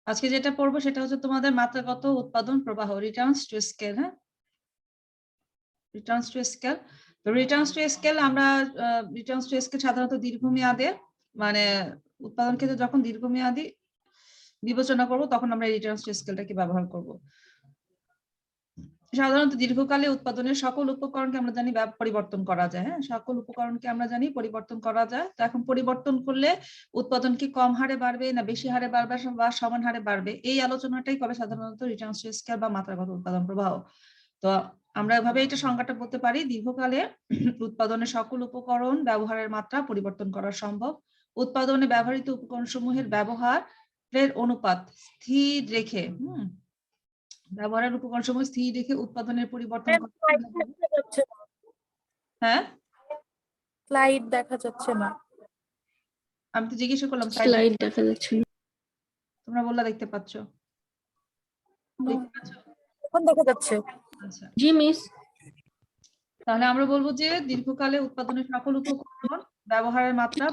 আজকে যেটা পড়বো সেটা হচ্ছে তোমাদের মাত্রাগত উৎপাদন প্রবাহ, রিটার্নস টু স্কেল। হ্যাঁ, রিটার্নস টু স্কেল। তো রিটার্নস টু স্কেল আমরা রিটার্নস টু স্কেল সাধারণত দীর্ঘমেয়াদে, মানে উৎপাদন ক্ষেত্রে যখন দীর্ঘমেয়াদী বিবেচনা করব তখন আমরা রিটার্নস টু স্কেলটাকে ব্যবহার করব। সাধারণত দীর্ঘকালে উৎপাদনের সকল উপকরণকে আমরা জানি পরিবর্তন করা যায়। হ্যাঁ, সকল উপকরণকে আমরা জানি পরিবর্তন করা যায়। তো এখন পরিবর্তন করলে উৎপাদন কি কম হারে বাড়বে না বেশি হারে বাড়বে বা সমান হারে বাড়বে, এই আলোচনাটাই করে সাধারণত রিটার্নস টু স্কেল বা মাত্রাগত উৎপাদন প্রবাহ। তো আমরা এভাবে এটা সংজ্ঞাটা বলতে পারি, দীর্ঘকালে উৎপাদনের সকল উপকরণ ব্যবহারের মাত্রা পরিবর্তন করা সম্ভব। উৎপাদনে ব্যবহৃত উপকরণ সমূহের ব্যবহারের অনুপাত স্থির রেখে ব্যবহারের উপকরণ সমূহ স্থির রেখে উৎপাদনের পরিবর্তন হ্যাঁ, স্লাইড দেখা যাচ্ছে না। আমি তো জিজ্ঞেস করলাম স্লাইড দেখা যাচ্ছে না, তোমরা বললা দেখতে পাচ্ছ? এখন দেখা যাচ্ছে। আচ্ছা, জি মিস। তাহলে আমরা বলবো যে দীর্ঘকালে উৎপাদনের সকল উপকরণ ব্যবহারের মাত্রা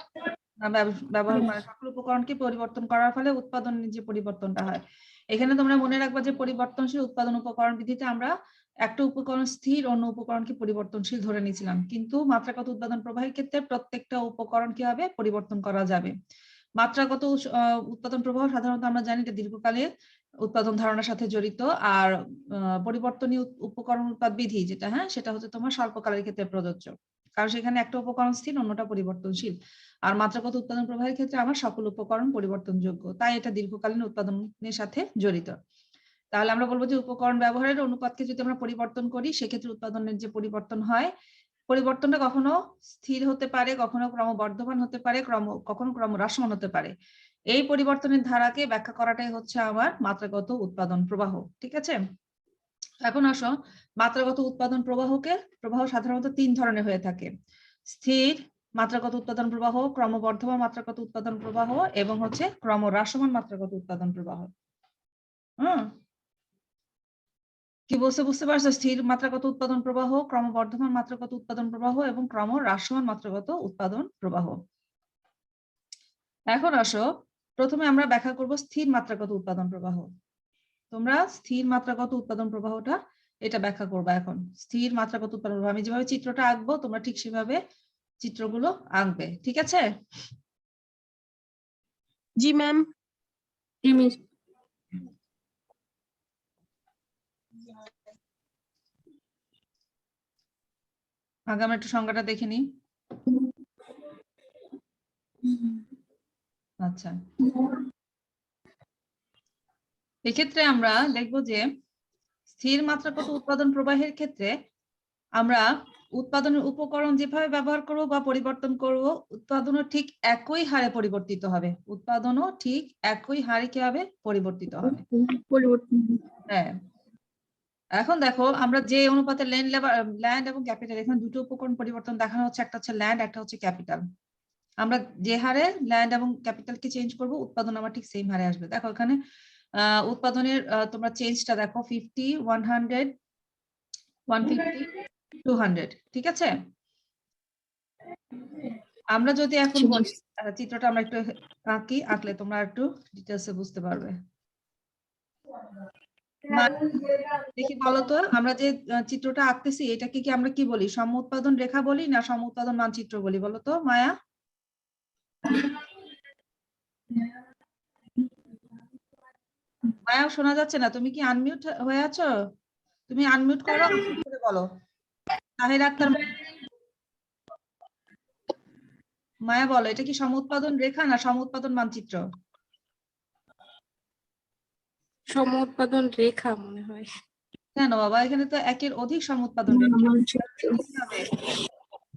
ব্যবহার মানে সকল উপকরণকে পরিবর্তন করার ফলে উৎপাদনের যে পরিবর্তনটা হয়। এখানে তোমরা মনে রাখবা যে পরিবর্তনশীল উৎপাদন উপকরণ বিধিতে আমরা একটা উপকরণ স্থির অন্য উপকরণকে পরিবর্তনশীল ধরে নিয়েছিলাম, কিন্তু মাত্রাগত উৎপাদন প্রবাহের ক্ষেত্রে প্রত্যেকটা উপকরণ কি হবে পরিবর্তন করা যাবে। মাত্রাগত উৎপাদন প্রবাহ সাধারণত আমরা জানি যে দীর্ঘকালে উৎপাদন ধারণার সাথে জড়িত, আর পরিবর্তনীয় উপকরণ উৎপাদ বিধি যেটা, হ্যাঁ, সেটা হচ্ছে তোমার স্বল্পকালের ক্ষেত্রে প্রযোজ্য, কারণ সেখানে একটা উপকরণ স্থির অন্যটা পরিবর্তনশীল। আর মাত্রাগত উৎপাদন প্রবাহের ক্ষেত্রে আমার সকল উপকরণ পরিবর্তনযোগ্য, তাই এটা দীর্ঘকালীন উৎপাদনের সাথে জড়িত। তাহলে আমরা বলবো যে উপকরণ ব্যবহারের অনুপাতকে যদি আমরা পরিবর্তন করি সেক্ষেত্রে উৎপাদনের যে পরিবর্তন হয়, পরিবর্তনটা কখনো স্থির হতে পারে, কখনো ক্রমবর্ধমান হতে পারে, কখনো ক্রমহ্রাসমান হতে পারে। এই পরিবর্তনের ধারাকে ব্যাখ্যা করাটাই হচ্ছে আমার মাত্রাগত উৎপাদন প্রবাহ। ঠিক আছে, এখন আসো মাত্রাগত উৎপাদন প্রবাহ সাধারণত তিন ধরনের হয়ে থাকে: স্থির মাত্রাগত উৎপাদন প্রবাহ, ক্রমবর্ধমান মাত্রাগত উৎপাদন প্রবাহ এবং হচ্ছে ক্রমহ্রাসমান মাত্রাগত উৎপাদন প্রবাহ। কি বলছে বুঝতে পারছো? স্থির মাত্রাগত উৎপাদন প্রবাহ, ক্রমবর্ধমান মাত্রাগত উৎপাদন প্রবাহ এবং ক্রমহ্রাসমান মাত্রাগত উৎপাদন প্রবাহ। এখন আসো প্রথমে আমরা ব্যাখ্যা করব স্থির মাত্রাগত উৎপাদন প্রবাহ। তোমরা স্থির মাত্রাগত উৎপাদন প্রবাহটা এটা ব্যাখ্যা করবে। এখন স্থির মাত্রাগত উৎপাদন প্রবাহ আমি যেভাবে চিত্রটা আঁকবো তোমরা ঠিক সেভাবে চিত্রগুলো আঁকবে, ঠিক আছে? জি ম্যাম। জি মিস। আগে আমরা একটু সংজ্ঞাটা দেখে নিই। আচ্ছা, এক্ষেত্রে আমরা দেখবো যে স্থির মাত্রাগত উৎপাদন প্রবাহের ক্ষেত্রে আমরা উৎপাদনের উপকরণ যেভাবে ব্যবহার করব বা পরিবর্তন করব, উৎপাদনও ঠিক একই হারে পরিবর্তিত হবে। উৎপাদনও ঠিক একই হারে কি হবে পরিবর্তিত হবে। হ্যাঁ, এখন দেখো আমরা যে অনুপাতে ল্যান্ড এবং ক্যাপিটাল, এখানে দুটো উপকরণ পরিবর্তন দেখানো হচ্ছে, একটা হচ্ছে ল্যান্ড, একটা হচ্ছে ক্যাপিটাল। আমরা যে হারে ল্যান্ড এবং ক্যাপিটালকে চেঞ্জ করব উৎপাদন আমার ঠিক সেম হারে আসবে। দেখো এখানে উৎপাদনের তোমরা চেঞ্জটা দেখো 50, 100, 150, 200, ঠিক আছে? আমরা যদি এখন বলি চিত্রটা আমরা একটু আঁকলে তোমরা একটু ডিটেলসে বুঝতে পারবে। দেখি বলতো, আমরা যে চিত্রটা আঁকতেছি এটাকে কি আমরা কি বলি, সম উৎপাদন রেখা বলি না সম উৎপাদন মানচিত্র বলি বলতো মায়া? মায়া শোনা যাচ্ছে না, তুমি কি আনমিউট হয়ে আছো? তুমি আনমিউট করো, বলো। তাহির আক্তার, মায়া বলো, এটা কি সমউৎপাদন রেখা না সমউৎপাদন মানচিত্র? সমউৎপাদন রেখা মনে হয়। কেন বাবা, এখানে তো একের অধিক সমউৎপাদন রেখা।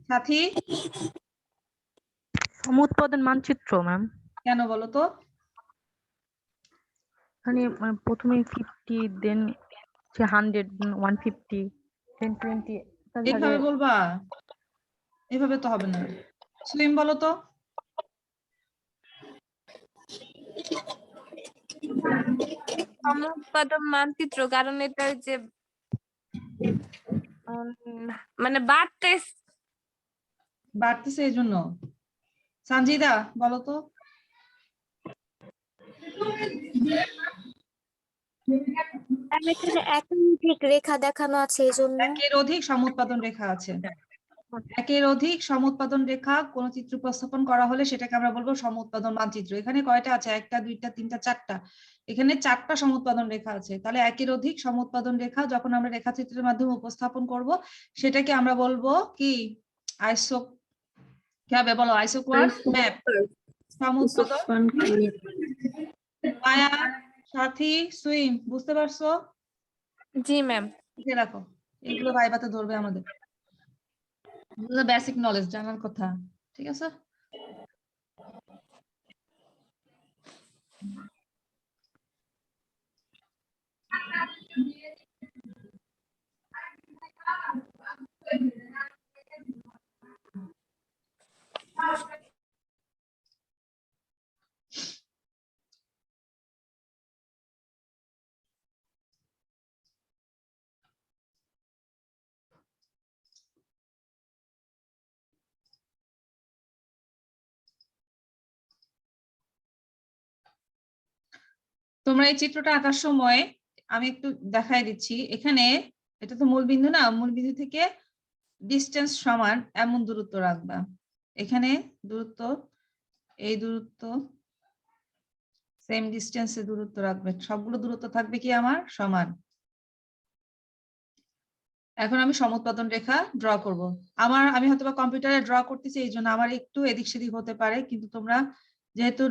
সাথী, সমউৎপাদন মানচিত্র ম্যাম। কেন বলো তো? মানে প্রথমে 50, দেন 100, 150, দেন 20। এইভাবে বলবা? এভাবে তো হবে না। সুইম বলো তো। সমউৎপাদন মানচিত্র, কারণ এটা যে মানে বাড়তেছে এই জন্য। সঞ্জিদা বলো তো। এখানে একাধিক রেখা দেখানো আছে এই জন্য একের অধিক সমুৎপাদন রেখা আছে। একের অধিক সমুৎপাদন রেখা কোন চিত্র উপস্থাপন করা হলে সেটাকে আমরা বলবো সমুৎপাদন মানচিত্র। এখানে কয়টা আছে? একটা, দুইটা, তিনটা, চারটা। এখানে চারটা সমুৎপাদন রেখা আছে। তাহলে একের অধিক সমুৎপাদন রেখা যখন আমরা রেখাচিত্রের মাধ্যমে উপস্থাপন করব সেটাকে আমরা বলবো কি? আইসো কি হবে বলো? আইসোকোয়ার ম্যাপ। সমুৎপাদন। মায়া, সাথী, সুইম, বুঝতে পারছো? জি ম্যাম। লিখে রাখো, এগুলো ভাইভাতে ধরবে আমাদের। বেসিক নলেজ জানার কথা, ঠিক আছে? তোমরা এই চিত্রটা আঁকার সময় আমি একটু দেখাই দিচ্ছি। এখানে এটা তো মূল বিন্দু না, মূল বিন্দু থেকে ডিস্টেন্স সমান এমন দূরত্ব রাখবা। এখানে দূরত্ব, এই দূরত্ব সেম ডিস্টেন্সে দূরত্ব রাখবে। সবগুলো দূরত্ব থাকবে কি আমার সমান। এখন আমি সমুৎপাদন রেখা ড্র করব। আমি হয়তোবা কম্পিউটারে ড্র করতেছি, এই জন্য আমার একটু এদিক সেদিক হতে পারে, কিন্তু তোমরা যেহেতু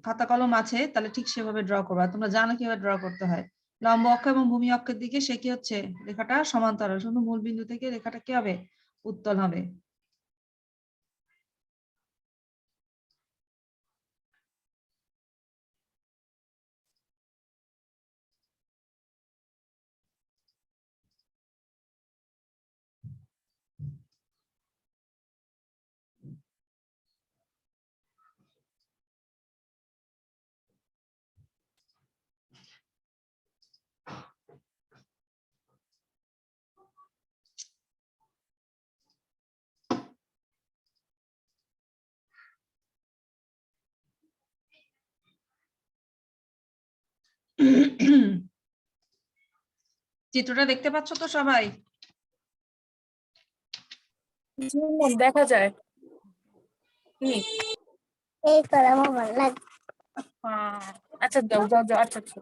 খাতা কলম আছে তাহলে ঠিক সেভাবে ড্র করবা। তোমরা জানো কিভাবে ড্র করতে হয়। লম্ব অক্ষ এবং ভূমি অক্ষের দিকে সে কি হচ্ছে? রেখাটা সমান্তরাল, শুধু মূল বিন্দু থেকে রেখাটা কি হবে? উত্তল হবে। চিত্রটা দেখতে পাচ্ছ তো সবাই? দেখা যায়। এই করে আমার ভালো লাগে আচ্ছা যাও যাও যাও। আচ্ছা আচ্ছা।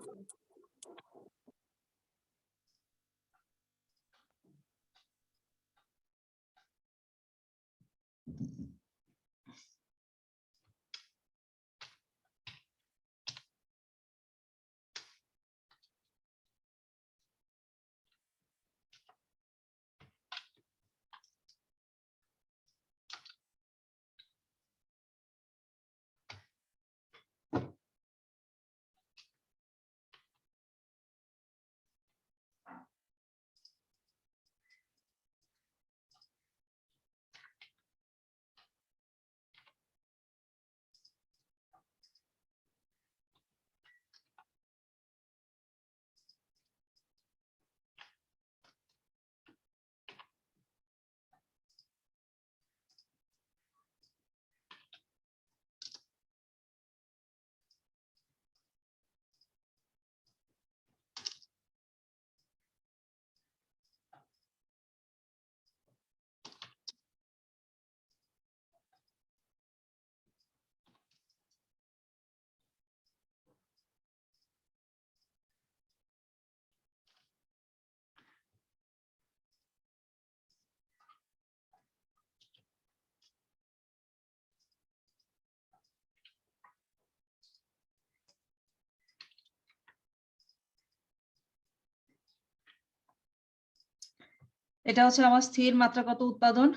এটা হচ্ছে আমার স্থির মাত্রাগত উৎপাদন,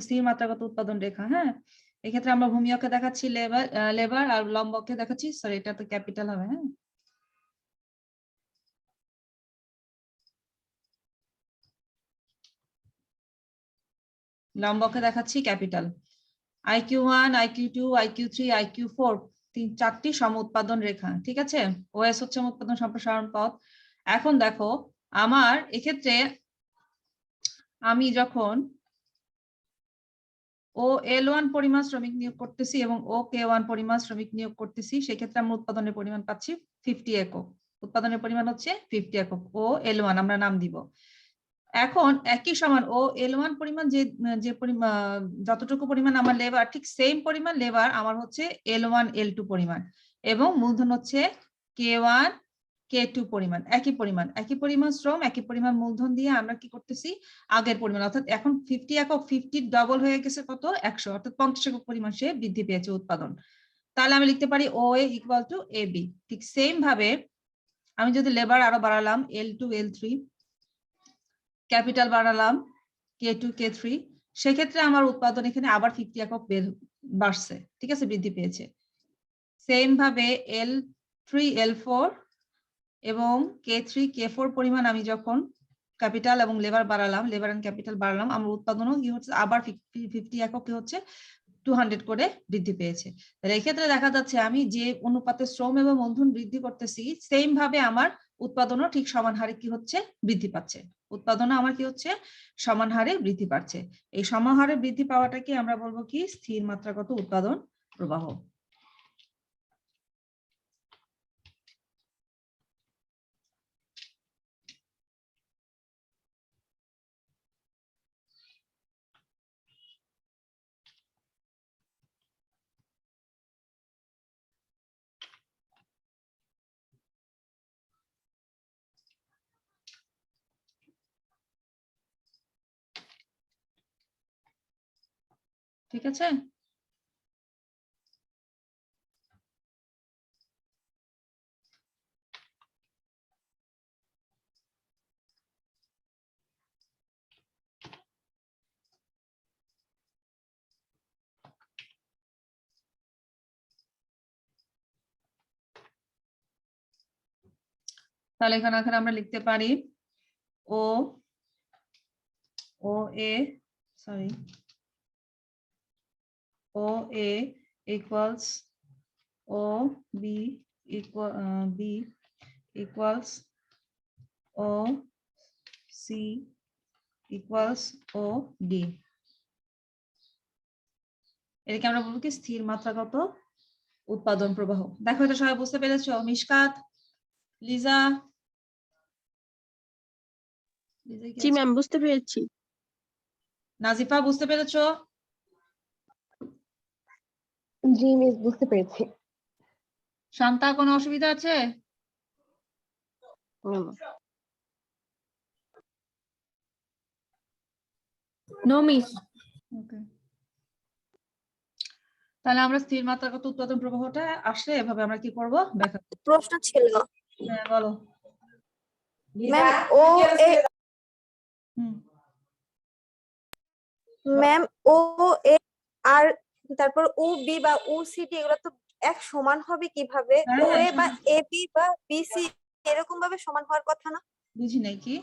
স্থির মাত্রাগত উৎপাদন রেখা। হ্যাঁ, এক্ষেত্রে আমরা ভূমি অক্ষে দেখাচ্ছি লেবার আর লম্ব অক্ষে দেখাচ্ছি, সরি এটা তো ক্যাপিটাল হবে। হ্যাঁ, লম্ব অক্ষে দেখাচ্ছি capital. IQ1, IQ2, IQ3, IQ4 চারটি সমউৎপাদন রেখা, ঠিক আছে? ওএস হচ্ছে উৎপাদন সম্প্রসারণ পথ। এখন দেখো আমার এক্ষেত্রে আমি যখন ও L1 পরিমাণ শ্রমিক নিয়োগ করতেছি এবং ও K1 পরিমাণ শ্রমিক নিয়োগ করতেছি, সেক্ষেত্রে আমরা উৎপাদনের পরিমাণ পাচ্ছি 50 একক। উৎপাদনের পরিমাণ হচ্ছে 50 একক। ও L1 আমরা নাম দিব। এখন একই সমান ও L1 পরিমাণ যে পরিমাণ যতটুকু পরিমাণ আমার লেবার, ঠিক সেম পরিমাণ লেবার আমার হচ্ছে L1 L2 পরিমাণ, এবং মূলধন হচ্ছে K1 K2 পরিমাণ। একই পরিমাণ শ্রম, একই পরিমাণ মূলধন দিয়ে আমরা কি করতেছি, আগের পরিমাণ, অর্থাৎ এখন 50 একক 50 ডবল হয়ে গেছে কত, 100, অর্থাৎ 50 একক পরিমাণ সে বৃদ্ধি পেয়েছে উৎপাদন। তাহলে আমি লিখতে পারি OA ইকুয়াল টু AB। ঠিক সেম ভাবে আমি যদি লেবার আরো বাড়ালাম L2 L3, capital বাড়ালাম K2 K3, সেক্ষেত্রে আমার উৎপাদন এখানে আবার 50 একক বাড়ছে, ঠিক আছে, বৃদ্ধি পেয়েছে। সেম ভাবে L3 L4 এবং K3 K4 পরিমাণ আমি যখন ক্যাপিটাল এবং লেবার বাড়ালাম, লেবার এন্ড ক্যাপিটাল বাড়ালাম, আমার উৎপাদনও কি হচ্ছে, আবার 50 একক কি হচ্ছে 200 করে বৃদ্ধি পেয়েছে। তাহলে এই ক্ষেত্রে দেখা যাচ্ছে আমি যে অনুপাতে শ্রম এবং মূলধন বৃদ্ধি করতেছি, সেম ভাবে আমার উৎপাদনও ঠিক সমান হারে কি হচ্ছে, বৃদ্ধি পাচ্ছে। উৎপাদনও আমার কি হচ্ছে, সমান হারে বৃদ্ধি পাচ্ছে। এই সমান হারে বৃদ্ধি পাওয়াটাকে আমরা বলবো কি, স্থির মাত্রাগত উৎপাদন প্রবাহ। ঠিক আছে, তাহলে এখানে আমরা লিখতে পারি ও এ সরি ও এ ইকুয়ালস ও বি ইকুয়ালস ও সি ইকুয়ালস ও ডি। এটাকে আমরা বলবো কি, স্থির মাত্রাগত উৎপাদন প্রবাহ। দেখো এটা সবাই বুঝতে পেরেছো? মিশকাত, লিজা, জি ম্যাম, বুঝতে পেরেছি। নাজিফা বুঝতে পেরেছো? জি মিস, বুঝতে পেরেছি। শান্তা কোনো অসুবিধা আছে? No miss. ওকে, তাহলে আমরা স্থির মাত্রাগত উৎপাদন প্রবাহটা আসলে এভাবে আমরা কি করব, ব্যাখ্যা করব। প্রশ্ন ছিল হ্যাঁ বলো। ম্যাম ম্যাম ও এ আর তারপর ও বি বা ও সি ডি এগুলো তো এক সমান হবে কিভাবে? হ্যাঁ, ও এ হ্যাঁ, বা এ বি বা বি সি এরকম ভাবে সমান হওয়ার কথা না? বুঝি নাই কি,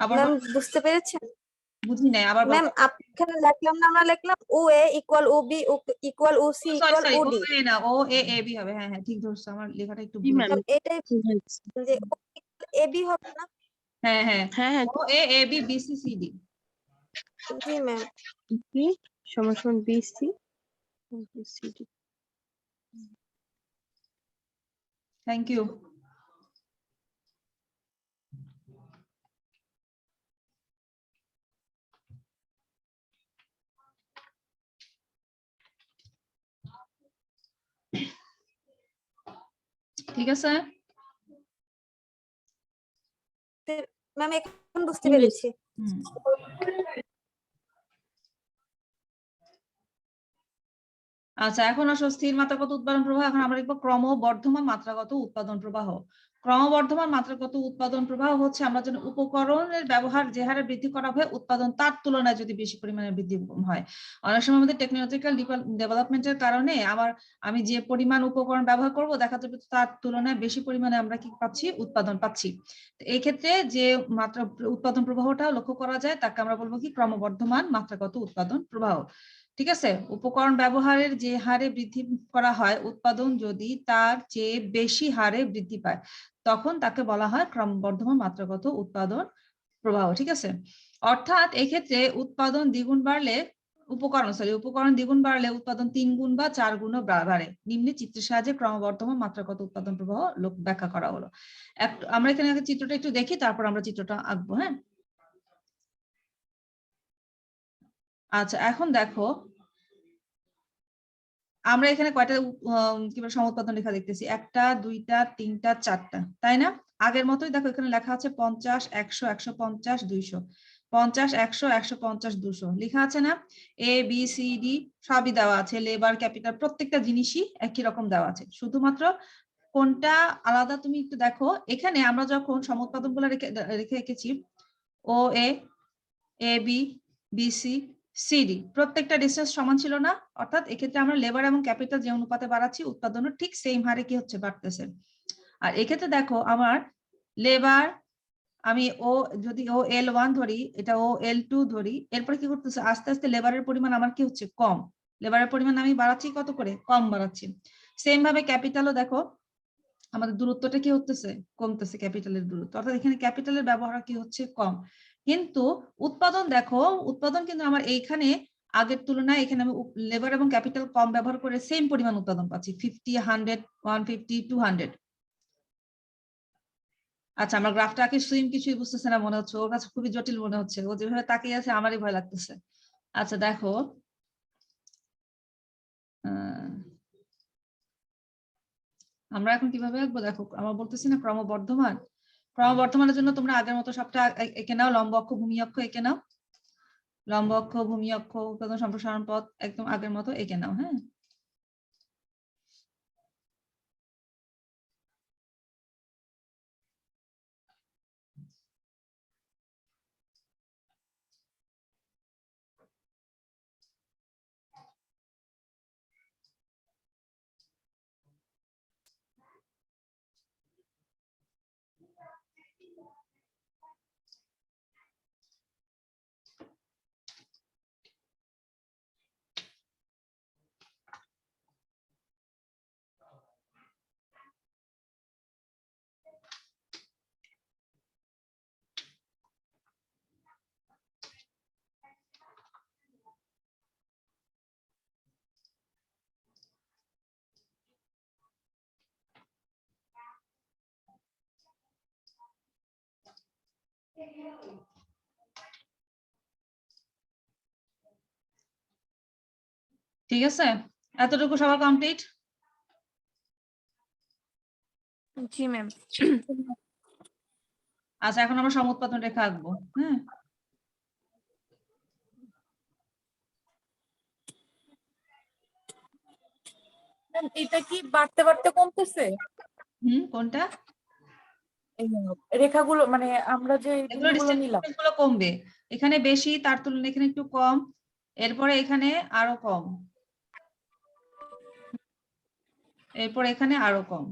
আবার ম্যাম বুঝতে পেরেছেন? বুঝি নাই, আবার ম্যাম এখানে লিখলাম না, আমরা লিখলাম ও এ ইকুয়াল ও বি ইকুয়াল ও সি সরি ইকুয়াল সরি, ও ও ডি। এ না, ও এ এ বি হবে। হ্যাঁ হ্যাঁ, ঠিক ধরছো, আমার লেখাটা একটু জি ভুল। ম্যাম। এটাই যে এ বি হবে না? হ্যাঁ হ্যাঁ, হ্যাঁ হ্যাঁ, ও A A B B C C D. Ji ma'am. B সমান সমান বিসি সিডি। Thank you. ঠিক আছে, ম্যাম এখন বুঝতে পেরেছি। হুম। আচ্ছা, এখন আসো স্থির মাত্রাগত উৎপাদন প্রবাহ। এখন আমরা দেখবো ক্রমবর্ধমান মাত্রাগত উৎপাদন প্রবাহ। ক্রমবর্ধমান মাত্রাগত উৎপাদন প্রবাহ হচ্ছে আমরা যেন উপকরণের ব্যবহার যে হারে বৃদ্ধি করা হয়, উৎপাদন তার তুলনায় যদি বেশি পরিমাণে বৃদ্ধি হয়। অনেক সময় আমাদের টেকনোলজিক্যাল ডেভেলপমেন্টের কারণে আমি যে পরিমাণ উপকরণ ব্যবহার করব, দেখা যাবে তার তুলনায় বেশি পরিমাণে আমরা কি পাচ্ছি, উৎপাদন পাচ্ছি। এই ক্ষেত্রে যে মাত্রা উৎপাদন প্রবাহটা লক্ষ্য করা যায়, তাকে আমরা বলবো কি, ক্রমবর্ধমান মাত্রাগত উৎপাদন প্রবাহ। ঠিক আছে, উপকরণ ব্যবহারের যে হারে বৃদ্ধি করা হয়, উৎপাদন যদি তার চেয়ে বেশি হারে বৃদ্ধি পায়, তখন তাকে বলা হয় ক্রমবর্ধমান মাত্রাগত উৎপাদন প্রবাহ। ঠিক আছে, অর্থাৎ এক্ষেত্রে উৎপাদন দ্বিগুণ বাড়লে উপকরণ দ্বিগুণ বাড়লে উৎপাদন 3 গুণ বা 4 গুণও বাড়ে। নিম্নে চিত্রের সাহায্যে ক্রমবর্ধমান মাত্রাগত উৎপাদন প্রবাহ ব্যাখ্যা করা হলো। আমরা এখানে আগে চিত্রটা একটু দেখি, তারপর আমরা চিত্রটা আঁকবো। হ্যাঁ, আচ্ছা, এখন দেখো আমরা এখানে কয়টা কিভাবে সমুৎপাদন রেখা দেখতেছি, 1টা 2টা 3টা 4টা, তাই না? আগের মতোই দেখো এখানে লেখা আছে 50 100 150 200, 50 100 150 200 লেখা আছে না? এ বি সি ডি সবই দেওয়া আছে, লেবার ক্যাপিটাল প্রত্যেকটা জিনিসই একই রকম দেওয়া আছে, শুধুমাত্র কোনটা আলাদা তুমি একটু দেখো। এখানে আমরা যখন সমুৎপাদন গুলো রেখে রেখেছি ও এ বি বি সি সিডি প্রত্যেকটা ডিসটেন্স সমান ছিল না, অর্থাৎ এক্ষেত্রে আমরা লেবার এবং ক্যাপিটাল যে অনুপাতে বাড়াচ্ছি উৎপাদনও ঠিক সেম হারে কি হচ্ছে, বাড়তেছে। আর এক্ষেত্রে দেখো আমার লেবার, আমি যদি ও L1 ধরি, এটা ও L2 ধরি, এরপরে কি করতেছে আস্তে আস্তে লেবারের পরিমাণ আমার কি হচ্ছে, কম। লেবারের পরিমাণ আমি বাড়াচ্ছি কত করে, কম বাড়াচ্ছি। সেম ভাবে ক্যাপিটালও দেখো আমাদের দূরত্বটা কি হতেছে, কমতেছে ক্যাপিটালের দূরত্ব, অর্থাৎ এখানে ক্যাপিটালের ব্যবহার কি হচ্ছে, কম। কিন্তু উৎপাদন দেখো, উৎপাদন কিন্তু আমার এইখানে আগের তুলনায় এখানে আমি লেবার এবং ক্যাপিটাল কম ব্যবহার করে সেম পরিমাণ উৎপাদন পাচ্ছি, 50 100 150 200। আচ্ছা, আমার গ্রাফটা কি সুইম কিছুই বুঝতেছে না মনে হচ্ছে, ওর কাছে খুবই জটিল মনে হচ্ছে, ও যেভাবে তাকিয়ে আছে আমারই ভয় লাগতেছে। আচ্ছা দেখো, আমরা এখন কিভাবে আঁকবো, দেখো আমরা বলতেছি না ক্রমবর্ধমান, ক্রমবর্ধমানের জন্য তোমরা আগের মতো সবটা এঁকে নাও, লম্ব অক্ষ ভূমি অক্ষ এঁকে নাও, লম্ব অক্ষ ভূমি অক্ষ উৎপাদন সম্প্রসারণ পথ একদম আগের মতো এঁকে নাও। হ্যাঁ, ঠিক আছে, এতটুকু সবার কমপ্লিট। জি ম্যাম। আচ্ছা, এখন আমরা সমুৎপাদন রেখা আঁকবো। হ্যাঁ, এটা কি বাড়তে বাড়তে কমতেছে? কোনটা? এই রেখাগুলো মানে আমরা যে এগুলো বিন্দুগুলো নিলাম। ডিস্টেন্স গুলো কমবে, এখানে বেশি তার তুলনায় এখানে একটু কম, এরপরে এখানে আরো কম, এরপর এখানে আরো কম।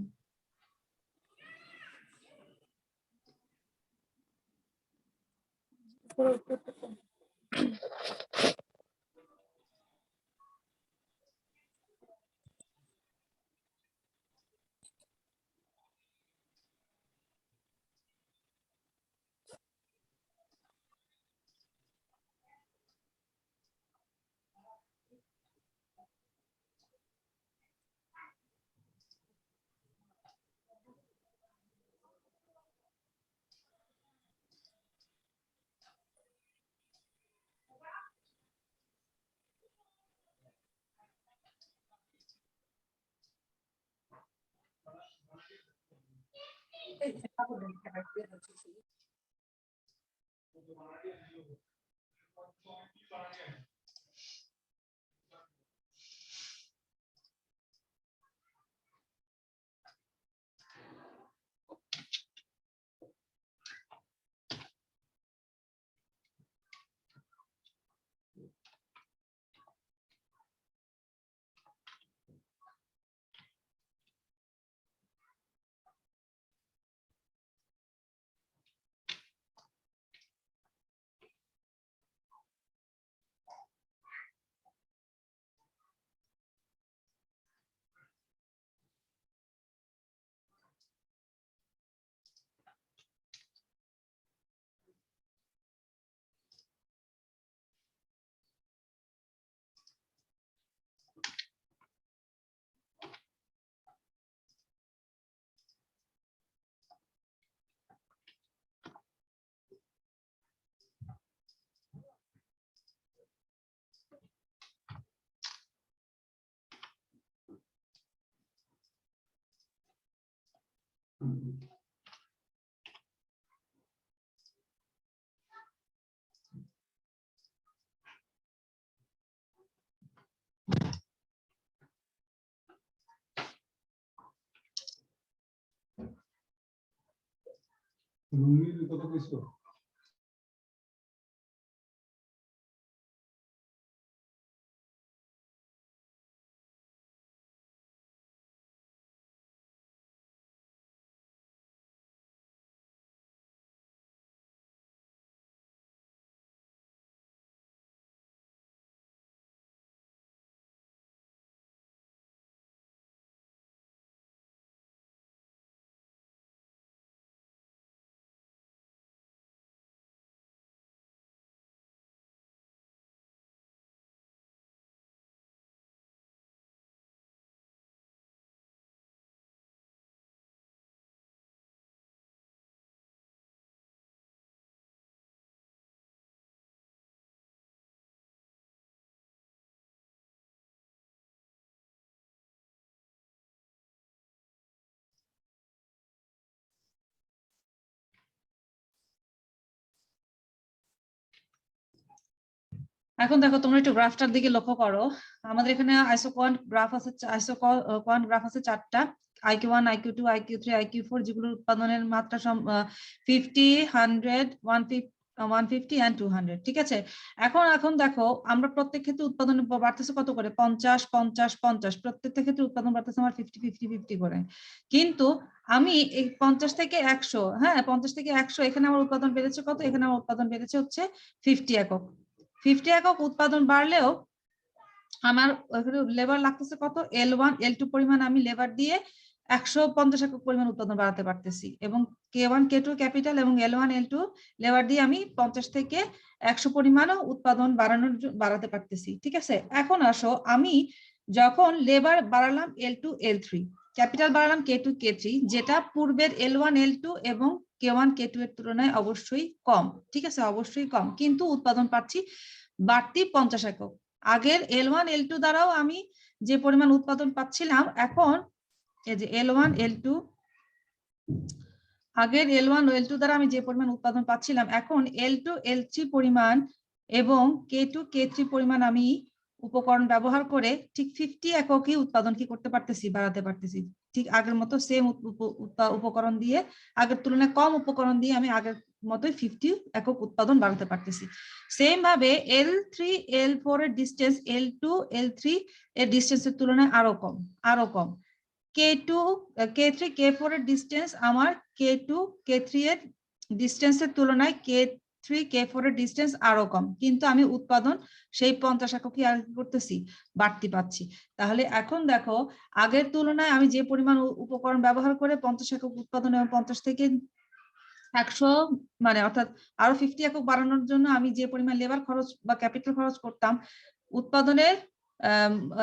এখন দেখো তোমরা একটু গ্রাফটার দিকে লক্ষ্য করো। আমাদের এখানে আইসোকোয়ান্ট গ্রাফ আছে, আইসোকোয়ান্ট গ্রাফ আছে 4টা, IQ1, IQ2, IQ3, IQ4, যেগুলোর উৎপাদনের মাত্রা 50, 100, 150 and 200। ঠিক আছে, এখন দেখো আমরা প্রত্যেক ক্ষেত্রে উৎপাদন বাড়তেছে কত করে, 50, 50, 50, প্রত্যেকটা ক্ষেত্রে উৎপাদন বাড়তেছে আমার 50, 50, 50 করে। কিন্তু আমি এই 50 থেকে 100, হ্যাঁ 50 থেকে 100, এখানে আমার উৎপাদন বেড়েছে কত, এখানে আমার উৎপাদন বেড়েছে হচ্ছে 50 একক। 50 একক উৎপাদন বাড়লেও আমার লেবার লাগতেছে কত, L1, L2 পরিমাণ আমি লেবার দিয়ে 150 একক পরিমাণ উৎপাদন বাড়াতে পারতেছি, এবং K1, K2 ক্যাপিটাল এবং L1, L2 লেবার দিয়ে আমি 50 থেকে 100 পরিমাণও উৎপাদন বাড়াতে পারতেছি। ঠিক আছে, এখন আসো আমি যখন labour বাড়ালাম L2, L3, capital বাড়ালাম K2, K3, যেটা পূর্বের L1, L2 এবং K1, K2 এর তুলনায় অবশ্যই কম। ঠিক আছে, অবশ্যই কম, কিন্তু উৎপাদন পাচ্ছি বাড়তি 50 একক। আগের L1, L2 দ্বারাও আমি যে পরিমাণ উৎপাদন পাচ্ছিলাম, এখন এই যে L1, L2, আগের L1, L2 দ্বারা আমি যে পরিমাণ উৎপাদন পাচ্ছিলাম, এখন L2, L3 পরিমাণ এবং K2, K3 পরিমাণ আমি উপকরণ ব্যবহার করে ঠিক 50 এককই উৎপাদন কি করতে পারতেছি, বাড়াতে পারতেছি। ঠিক আগের মতো সেম উপকরণ দিয়ে, আগের তুলনায় কম উপকরণ দিয়ে আমি আগের মতোই 50 একক উৎপাদন বাড়াতে পারতেছি। সেম ভাবে L3, L4 এর ডিসটেন্স L2, L3 এর ডিসটেন্সের তুলনায় আরো কম। K2, K3, K4 এর ডিসটেন্স আমার K2, K3 এর ডিসটেন্সের তুলনায় K3, K4 এর ডিসটেন্স আরো কম, কিন্তু আমি উৎপাদন সেই 50 এককই আর করতেছি, বাড়তি পাচ্ছি। তাহলে এখন দেখো আগের তুলনায় আমি যে পরিমাণ উপকরণ ব্যবহার করে 50 একক উৎপাদন এবং 50 থেকে 100 মানে অর্থাৎ আরো 50 একক বাড়ানোর জন্য আমি যে পরিমাণ লেবার খরচ বা ক্যাপিটাল খরচ করতাম, উৎপাদনের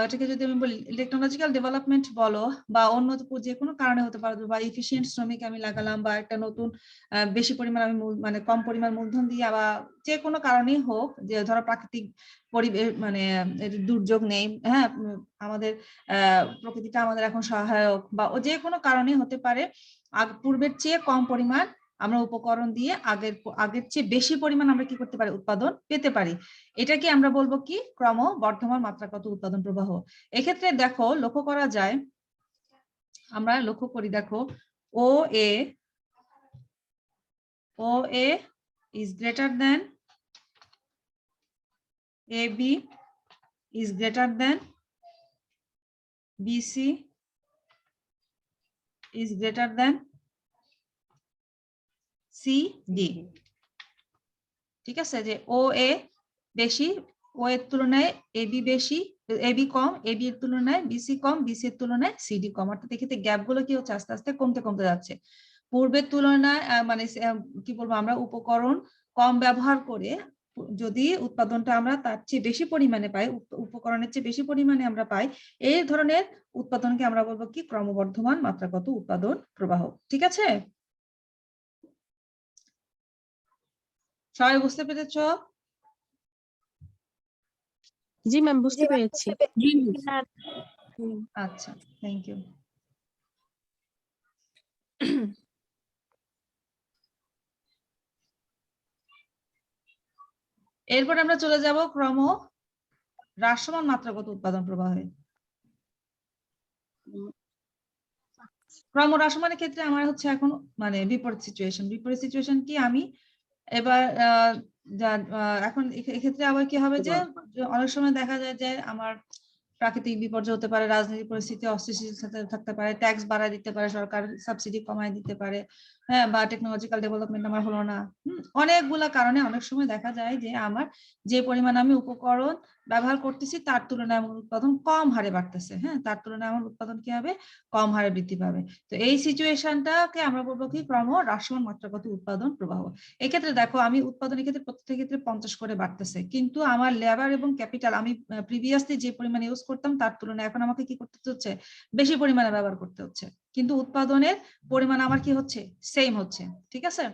এটাকে যদি আমি বলি টেকনোলজিক্যাল ডেভেলপমেন্ট বলো বা অন্য যে কোনো কারণে হতে পারে, বা এফিশিয়েন্ট শ্রমিক আমি লাগালাম, বা একটা নতুন বেশি পরিমাণ আমি মানে কম পরিমাণ মূলধন দিয়ে, বা যে কোনো কারণেই হোক, যে ধরো প্রাকৃতিক পরিবেশ মানে দুর্যোগ নেই, হ্যাঁ আমাদের প্রকৃতিটা আমাদের এখন সহায়ক, বা যে কোনো কারণে হতে পারে, পূর্বের চেয়ে কম পরিমাণ আমরা উপকরণ দিয়ে আগের চেয়ে বেশি পরিমাণ আমরা কি করতে পারি, উৎপাদন পেতে পারি। এটাকে আমরা বলবো কি, ক্রমবর্ধমান মাত্রাগত উৎপাদন প্রবাহ। এক্ষেত্রে দেখো লক্ষ্য করা যায়, আমরা লক্ষ্য করি দেখো OA is greater than AB is greater than BC is greater than CD। ঠিক আছে, যে OA বেশি, ও এর তুলনায় AB বেশি, AB কম, AB এর তুলনায় BC কম, BC এর তুলনায় CD কম। অর্থাৎ এক্ষেত্রে গ্যাপ গুলো কি হচ্ছে, আস্তে আস্তে কমতে যাচ্ছে। পূর্বের তুলনায় মানে কি বলবো, আমরা উপকরণ কম ব্যবহার করে যদি উৎপাদনটা আমরা তার চেয়ে বেশি পরিমাণে পাই, উপকরণের চেয়ে বেশি পরিমাণে আমরা পাই, এই ধরনের উৎপাদনকে আমরা বলবো কি, ক্রমবর্ধমান মাত্রাগত উৎপাদন প্রবাহ। ঠিক আছে, সবাই বুঝতে পেরেছো? জি ম্যাম, বুঝতে পেরেছি। আচ্ছা, থ্যাংক ইউ। এরপর আমরা চলে যাব ক্রম হ্রাসমান মাত্রাগত উৎপাদন প্রবাহে। ক্রমহ্রাসমানের ক্ষেত্রে আমার হচ্ছে এখন মানে বিপরীত সিচুয়েশন কি আমি এবার এখন এক্ষেত্রে আবার কি হবে যে অনেক সময় দেখা যায় যে আমার প্রাকৃতিক বিপর্যয় হতে পারে, রাজনৈতিক পরিস্থিতি অস্থিতিশীল থাকতে পারে, ট্যাক্স বাড়ায় দিতে পারে, সরকার সাবসিডি কমায় দিতে পারে, হ্যাঁ, বা টেকনোলজিক্যাল ডেভেলপমেন্ট আমার হলো না, অনেকগুলা কারণে অনেক সময় দেখা যায় যে আমার যে পরিমাণ আমি উপকরণ ব্যবহার করতেছি তার তুলনায় আমার উৎপাদন কম হারে বাড়তেছে, হ্যাঁ, তার তুলনায় আমার উৎপাদন কি হবে, কম হারে বৃদ্ধি পাবে। তো এই সিচুয়েশনটাকে আমরা বলবো কি ক্রমহ্রাসমান মাত্রাগত উৎপাদন প্রবাহ। এক্ষেত্রে দেখো আমি উৎপাদনের ক্ষেত্রে প্রত্যেক ক্ষেত্রে 50 করে বাড়তেছে, কিন্তু আমার লেবার এবং ক্যাপিটাল আমি প্রিভিয়াসলি যে পরিমাণ ইউজ করতাম তার তুলনায় এখন আমাকে কি করতে হচ্ছে, বেশি পরিমাণে ব্যবহার করতে হচ্ছে, কিন্তু উৎপাদনের পরিমাণ আমার কি হচ্ছে, সেম হচ্ছে। ঠিক আছে,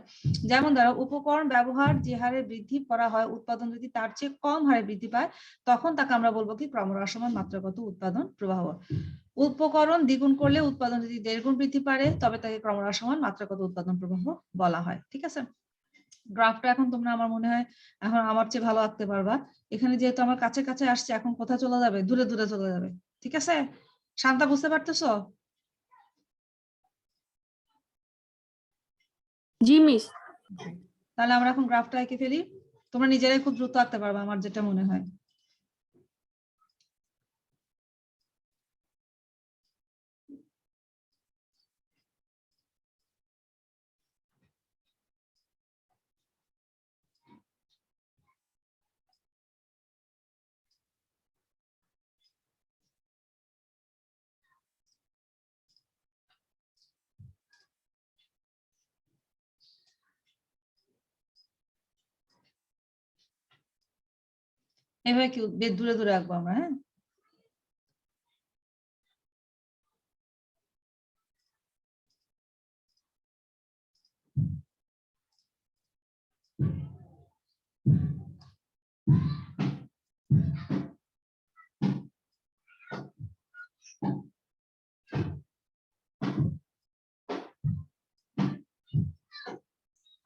যেমন ধরো উপকরণ ব্যবহার যে হারে বৃদ্ধি করা হয় উৎপাদন যদি তার চেয়ে কম হারে বৃদ্ধি পায় তখন তাকে আমরা বলবো কি ক্রমহ্রাসমান মাত্রাগত উৎপাদন প্রবাহ। উপকরণ দ্বিগুণ করলে উৎপাদন যদি 1.5 গুণ বৃদ্ধি পারে তবে তাকে ক্রমহ্রাসমান মাত্রাগত উৎপাদন প্রবাহ বলা হয়। ঠিক আছে, গ্রাফটা এখন তোমরা আমার মনে হয় এখন আমার চেয়ে ভালো আঁকতে পারবা। এখানে যেহেতু আমার কাছে কাছে আসছে এখন কোথায় চলে যাবে, দূরে দূরে চলে যাবে। ঠিক আছে, শান্তা বুঝতে পারতেছো? জি মিস। তাহলে আমরা এখন গ্রাফটা এঁকে ফেলি, তোমরা নিজেরাই খুব দ্রুত আঁকতে পারবা আমার যেটা মনে হয়। এভাবে কি বেশ দূরে দূরে আঁকবো আমরা, হ্যাঁ।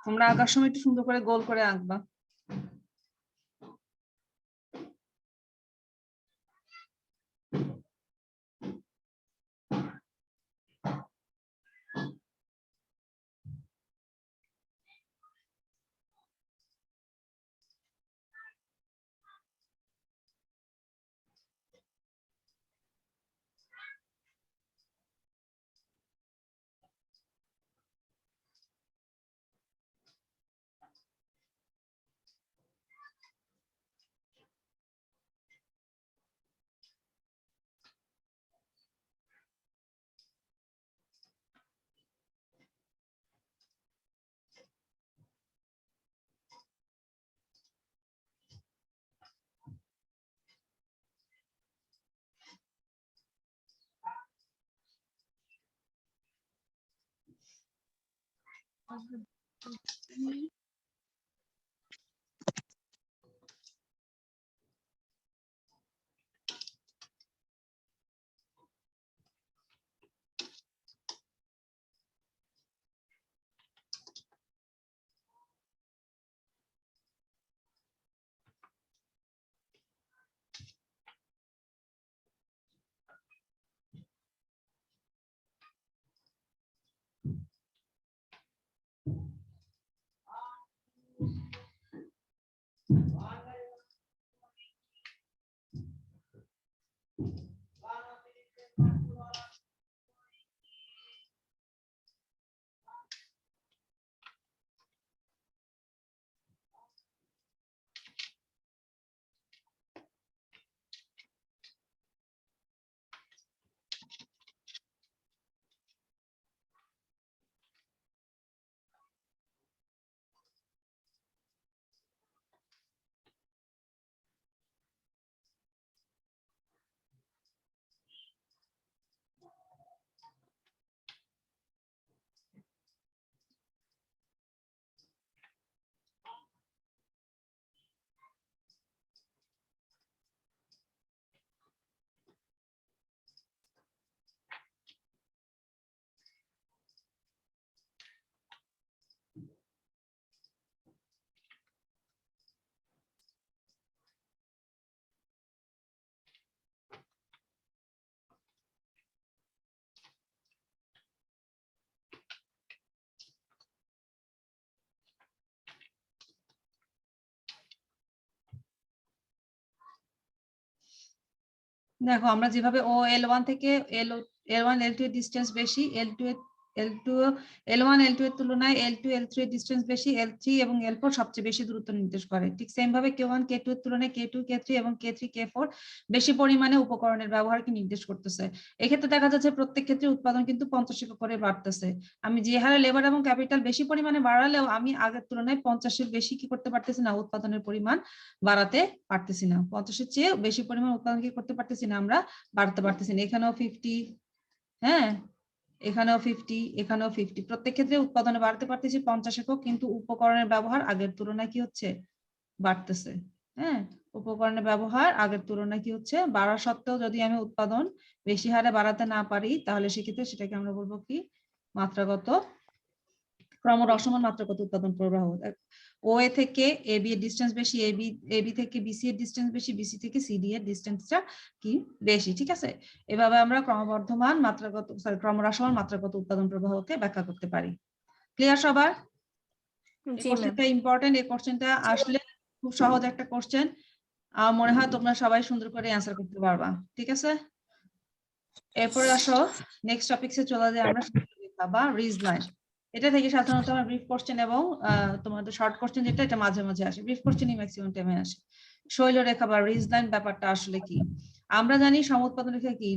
তোমরা আঁকার সময় একটু সুন্দর করে গোল করে আঁকবা। দেখো আমরা যেভাবে ও L1 থেকে L1 L2 এর ডিসটেন্স বেশি, L1 L2 এর তুলনায় L2 L3 এর ডিসটেন্স বেশি, L3 এবং L4 সবচেয়ে বেশি দূরত্ব নির্দেশ করে। ঠিক সেম ভাবে K1 K2 এর তুলনায় K2 K3 এবং K3 K4 বেশি পরিমাণে উপকরণের ব্যবহারকে নির্দেশ করতেছে। এক্ষেত্রে দেখা যাচ্ছে প্রত্যেক ক্ষেত্রে উৎপাদন কিন্তু 50 একক করে বাড়তেছে। আমি যে হারে লেবার এবং ক্যাপিটাল বেশি পরিমাণে বাড়ালেও আমি আগের তুলনায় 50 এর বেশি কি করতে পারতেছি না, উৎপাদনের পরিমাণ বাড়াতে পারতেছি না। 50 এর চেয়ে বেশি পরিমাণ উৎপাদন কি করতে পারতেছি না, আমরা বাড়াতে পারতেছি না। এখানেও 50, হ্যাঁ এখানেও 50, এখানেও 50, প্রত্যেক ক্ষেত্রে উৎপাদনে বাড়তে পারতেছি 50 একক, কিন্তু উপকরণের ব্যবহার আগের তুলনায় কি হচ্ছে, বাড়তেছে। হ্যাঁ, উপকরণের ব্যবহার আগের তুলনায় কি হচ্ছে, বাড়া সত্ত্বেও যদি আমি উৎপাদন বেশি হারে বাড়াতে না পারি, তাহলে সেক্ষেত্রে সেটাকে আমরা বলবো কি, মাত্রাগত ক্রমরসমান মাত্রাগত উৎপাদন প্রবাহ। ও এ থেকে এ বি এর ডিসটেন্স বেশি, এ বি থেকে বিসি এর ডিসটেন্স বেশি, বিসি থেকে সিডি এর ডিসটেন্সটা কি বেশি। ঠিক আছে, এভাবে আমরা ক্রমবর্ধমান মাত্রাগত ক্রমরসমান মাত্রাগত উৎপাদন প্রবাহকে ব্যাখ্যা করতে পারি। ক্লিয়ার সবার? এই কোশ্চেনটা ইম্পর্টেন্ট, এই কোশ্চেনটা আসলে খুব সহজ একটা কোশ্চেন, মনে হয় তোমরা সবাই সুন্দর করে অ্যান্সার করতে পারবা। ঠিক আছে, এরপর আসো নেক্সট টপিকসে চলে যাই আমরা, বা রিজ লাইন। এটা থেকে সাধারণত আমরা ব্রিফ কোশ্চেন এবং তোমাদের শর্ট কোশ্চেন যেটা, এটা মাঝে মাঝে আসে, ব্রিফ কোশ্চেনই ম্যাক্সিমাম টাইমে আসে। শৈলরেখা বা রিজ লাইন ব্যাপারটা আসলে কি? আমরা জানি সমউৎপাদন রেখা কি,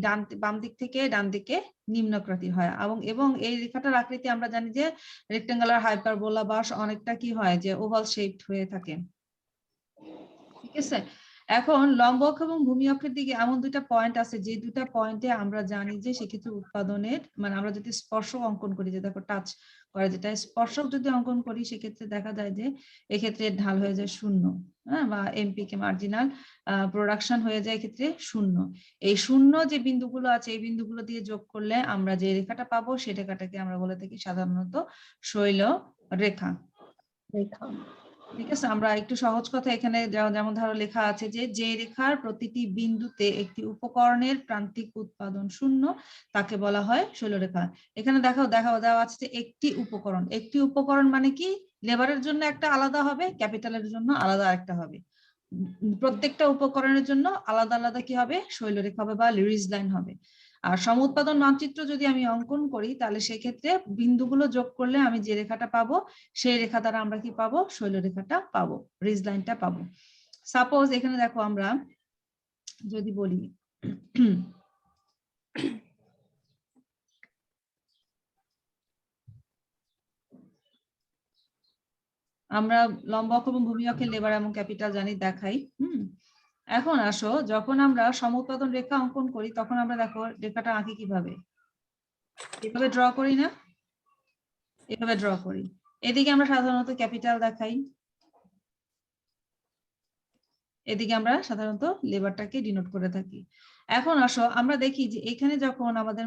বাম দিক থেকে ডান দিকে নিম্নক্রান্তির হয়, এবং এই রেখাটার আকৃতি আমরা জানি যে রেক্টেঙ্গুলার, হাইপারবোলা বা অনেকটা কি হয় যে ওভাল শেপড হয়ে থাকে। ঠিক আছে, এখন লম্ব অক্ষ এবং ভূমি অক্ষের দিকে এমন দুইটা পয়েন্ট আছে, যে দুইটা পয়েন্টে আমরা জানি যে সেক্ষেত্রে উৎপাদনের মানে আমরা যদি স্পর্শক অঙ্কন করি, যে দেখো টাচ করা, যেটা স্পর্শক যদি অঙ্কন করি, সেক্ষেত্রে দেখা যায় যে এক্ষেত্রে ঢাল হয়ে যায় 0, হ্যাঁ, বা এমপিকে মার্জিনাল প্রোডাকশন হয়ে যায় এক্ষেত্রে 0। এই 0 যে বিন্দুগুলো আছে, এই বিন্দুগুলো দিয়ে যোগ করলে আমরা যে রেখাটা পাবো, সেই রেখাটাকে আমরা বলে থাকি সাধারণত শৈল রেখা। ঠিক আছে, আমরা একটু সহজ কথা এখানে যেমন ধরো লেখা আছে যে রেখার প্রতিটি বিন্দুতে একটি উপকরণের প্রান্তিক উৎপাদন 0, তাকে বলা হয় শৈলরেখা। এখানে দেওয়া আছে যে একটি উপকরণ মানে কি, লেবারের জন্য একটা আলাদা হবে, ক্যাপিটালের জন্য আলাদা আরেকটা হবে। প্রত্যেকটা উপকরণের জন্য আলাদা আলাদা কি হবে, শৈলরেখা হবে বা রিজ লাইন হবে। আর সমউৎপাদন মানচিত্র যদি আমি অঙ্কন করি, তাহলে সেক্ষেত্রে বিন্দুগুলো যোগ করলে আমি যে রেখাটা পাবো, সেই রেখা দ্বারা আমরা কি পাবো, শৈলরেখাটা পাবো, রিজ লাইনটা পাবো। সাপোজ এখানে দেখো আমরা যদি বলি আমরা লম্ব অক্ষ এবং ভূমি অক্ষের লেবার এবং ক্যাপিটাল জানি, দেখাই। এখন আসো, যখন আমরা সমউৎপাদন রেখা অঙ্কন করি, তখন আমরা দেখো রেখাটা আঁকি কিভাবে, এভাবে ড্র করি না, এভাবে ড্র করি। এদিকে আমরা সাধারণত ক্যাপিটাল দেখাই, এদিকে আমরা সাধারণত লেবারটাকে ডিনোট করে থাকি। এখন আসো আমরা দেখি যে এখানে যখন আমাদের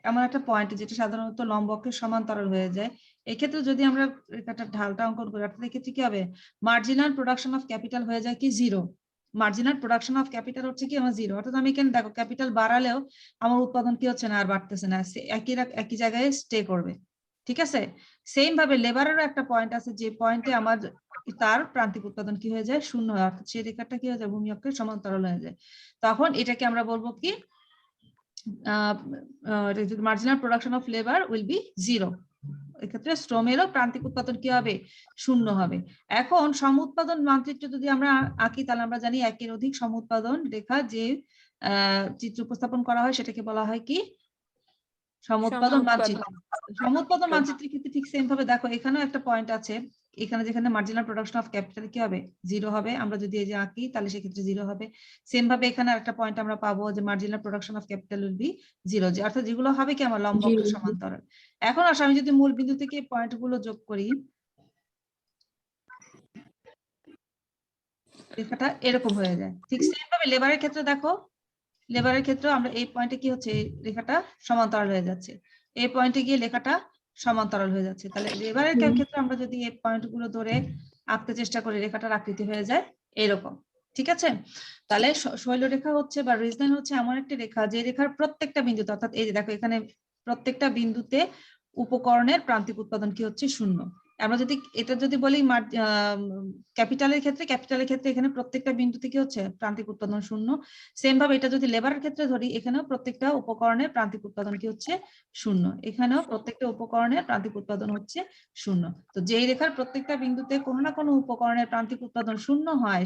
এমন একটা পয়েন্ট যেটা সাধারণত লম্ব অক্ষের সমান্তরাল হয়ে যায়, এক্ষেত্রে যদি আমরা রেখাটার ঢালটা অঙ্কন করি, অর্থাৎ এক্ষেত্রে কি হবে, মার্জিনাল প্রোডাকশন অফ ক্যাপিটাল হয়ে যায় কি 0। মার্জিনাল প্রোডাকশন অফ ক্যাপিটাল হচ্ছে কি আমার 0, অর্থাৎ আমি এখানে দেখো ক্যাপিটাল বাড়ালেও আমার উৎপাদন কি হচ্ছে না, আর বাড়তেছে না, একই জায়গায় স্টে করবে। ঠিক আছে, সেম ভাবে লেবারেরও একটা পয়েন্ট আছে, যে পয়েন্টে আমার তার প্রান্তিক উৎপাদন কি হয়ে যায়, 0 হয়, অর্থাৎ সেই রেখাটা কি হয়ে যায়, ভূমি অক্ষের সমান্তরাল হয়ে যায়। তখন এটাকে আমরা বলবো কি, marginal production of labour will be 0। এক্ষেত্রে শ্রমেরও প্রান্তিক উৎপাদন কি হবে, 0 হবে। এখন সমউৎপাদন মানচিত্র যদি আমরা আঁকি, তাহলে আমরা জানি একের অধিক সমউৎপাদন রেখা যে চিত্র উপস্থাপন করা হয়, সেটাকে বলা হয় কি, সমউৎপাদন মানচিত্র। সমউৎপাদন মানচিত্রের ক্ষেত্রে ঠিক সেম ভাবে দেখো, এখানেও একটা পয়েন্ট আছে, এখানে যেখানে মার্জিনাল প্রোডাকশন অফ ক্যাপিটাল কি হবে, 0 হবে। আমরা যদি এই যে আঁকি, তাহলে সেক্ষেত্রে 0 হবে। সেম ভাবে এখানে একটা পয়েন্ট আমরা পাবো, যে marginal production of capital will be 0, যে অর্থাৎ যেগুলো হবে কি আমার লম্ব অক্ষের সমান্তরাল। এখন আসলে আমি যদি মূল বিন্দু থেকে পয়েন্ট গুলো যোগ করি, রেখাটা এরকম হয়ে যায়। ঠিক সেম ভাবে লেবারের ক্ষেত্রে দেখো, লেবারের ক্ষেত্রে আমরা এই পয়েন্টে কি হচ্ছে, রেখাটা সমান্তরাল হয়ে যাচ্ছে, এই পয়েন্টে গিয়ে লেখাটা সমান্তরাল হয়ে যাচ্ছে। তাহলে লেবারের ক্ষেত্রে আমরা যদি এই পয়েন্ট গুলো ধরে আঁকতে চেষ্টা করি, রেখাটার আকৃতি হয়ে যায় এরকম। ঠিক আছে, তাহলে শৈলরেখা হচ্ছে বা রিজ লাইন হচ্ছে এমন একটা রেখা, যে রেখার প্রত্যেকটা বিন্দুতে, অর্থাৎ এই যে দেখো এখানে প্রত্যেকটা বিন্দুতে উপকরণের প্রান্তিক উৎপাদন কি হচ্ছে, 0। আমরা যদি এটা যদি বলি ক্যাপিটালের ক্ষেত্রে এখানে প্রত্যেকটা বিন্দুতে কি হচ্ছে প্রান্তিক উৎপাদন শূন্য। সেম ভাবে এটা যদি লেবারের ক্ষেত্রে ধরি, এখানেও প্রত্যেকটা উপকরণের প্রান্তিক উৎপাদন কি হচ্ছে শূন্য। এখানেও প্রত্যেকটা উপকরণের প্রান্তিক উৎপাদন হচ্ছে শূন্য। তো যেই রেখার প্রত্যেকটা বিন্দুতে কোনো না কোনো উপকরণের প্রান্তিক উৎপাদন শূন্য হয়